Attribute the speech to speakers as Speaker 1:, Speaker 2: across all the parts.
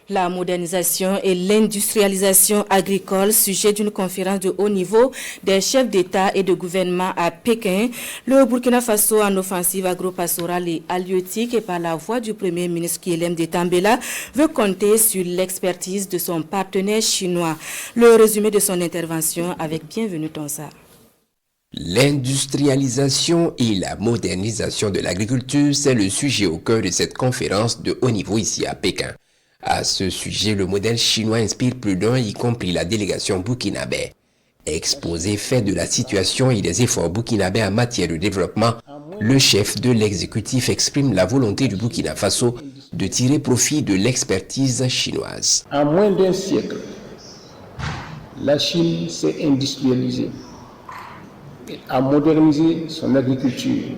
Speaker 1: La modernisation et l'industrialisation agricole, sujet d'une conférence de haut niveau des chefs d'État et de gouvernement à Pékin. Le Burkina Faso en offensive agro-pastorale et halieutique et par la voix du Premier ministre Guillaume Tambela veut compter sur l'expertise de son partenaire chinois. Le résumé de son intervention avec Bienvenue Tonsa.
Speaker 2: L'industrialisation et la modernisation de l'agriculture, c'est le sujet au cœur de cette conférence de haut niveau ici à Pékin. À ce sujet, le modèle chinois inspire plus d'un, y compris la délégation burkinabé. Exposé fait de la situation et des efforts burkinabés en matière de développement, le chef de l'exécutif exprime la volonté du Burkina Faso de tirer profit de l'expertise chinoise.
Speaker 3: En moins d'un siècle, la Chine s'est industrialisée, a modernisé son agriculture,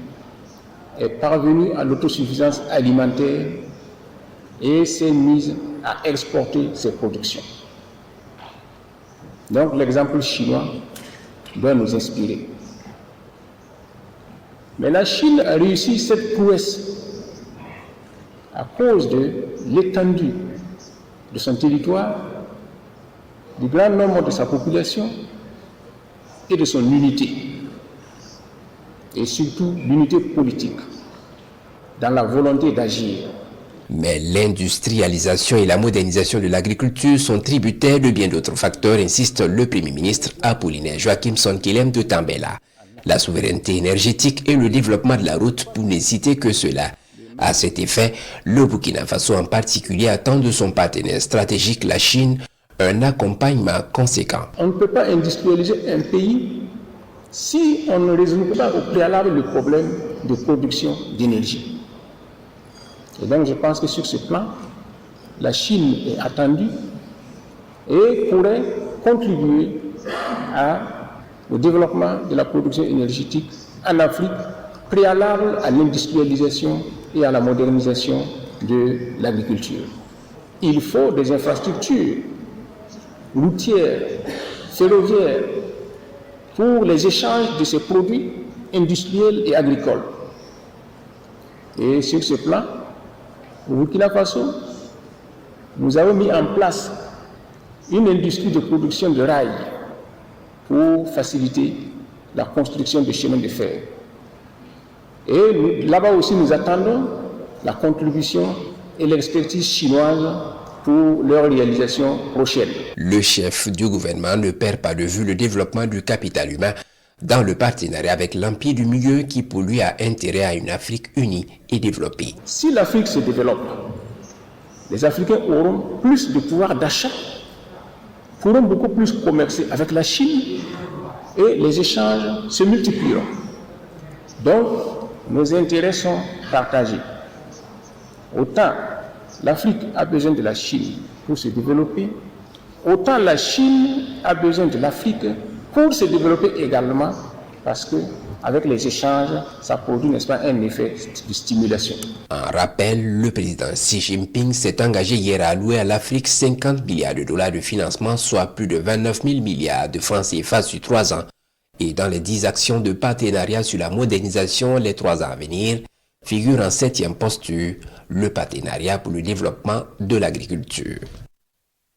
Speaker 3: est parvenue à l'autosuffisance alimentaire et s'est mise à exporter ses productions. Donc l'exemple chinois doit nous inspirer. Mais la Chine a réussi cette prouesse à cause de l'étendue de son territoire, du grand nombre de sa population et de son unité, et surtout l'unité politique, dans la volonté d'agir.
Speaker 2: Mais l'industrialisation et la modernisation de l'agriculture sont tributaires de bien d'autres facteurs, insiste le Premier ministre Apollinaire Joachim Sonkelem de Tambela. La souveraineté énergétique et le développement de la route pour ne citer que cela. À cet effet, le Burkina Faso en particulier attend de son partenaire stratégique, la Chine, un accompagnement conséquent.
Speaker 3: On ne peut pas industrialiser un pays si on ne résout pas au préalable le problème de production d'énergie. Et donc je pense que sur ce plan, la Chine est attendue et pourrait contribuer au développement de la production énergétique en Afrique, préalable à l'industrialisation et à la modernisation de l'agriculture. Il faut des infrastructures routières, ferroviaires, pour les échanges de ces produits industriels et agricoles. Et sur ce plan, au Burkina Faso, nous avons mis en place une industrie de production de rails pour faciliter la construction de chemins de fer. Et là-bas aussi, nous attendons la contribution et l'expertise chinoise pour leur réalisation prochaine.
Speaker 2: Le chef du gouvernement ne perd pas de vue le développement du capital humain dans le partenariat avec l'Empire du Milieu qui pour lui a intérêt à une Afrique unie et développée.
Speaker 3: Si l'Afrique se développe, les Africains auront plus de pouvoir d'achat, pourront beaucoup plus commercer avec la Chine et les échanges se multiplieront. Donc, nos intérêts sont partagés. Autant l'Afrique a besoin de la Chine pour se développer, autant la Chine a besoin de l'Afrique pour se développer également, parce que avec les échanges, ça produit, n'est-ce pas, un effet de stimulation.
Speaker 2: En rappel, le président Xi Jinping s'est engagé hier à allouer à l'Afrique 50 milliards de dollars de financement, soit plus de 29 000 milliards de francs CFA sur 3 ans. Et dans les 10 actions de partenariat sur la modernisation, les 3 ans à venir, figure en 7e posture le partenariat pour le développement de l'agriculture.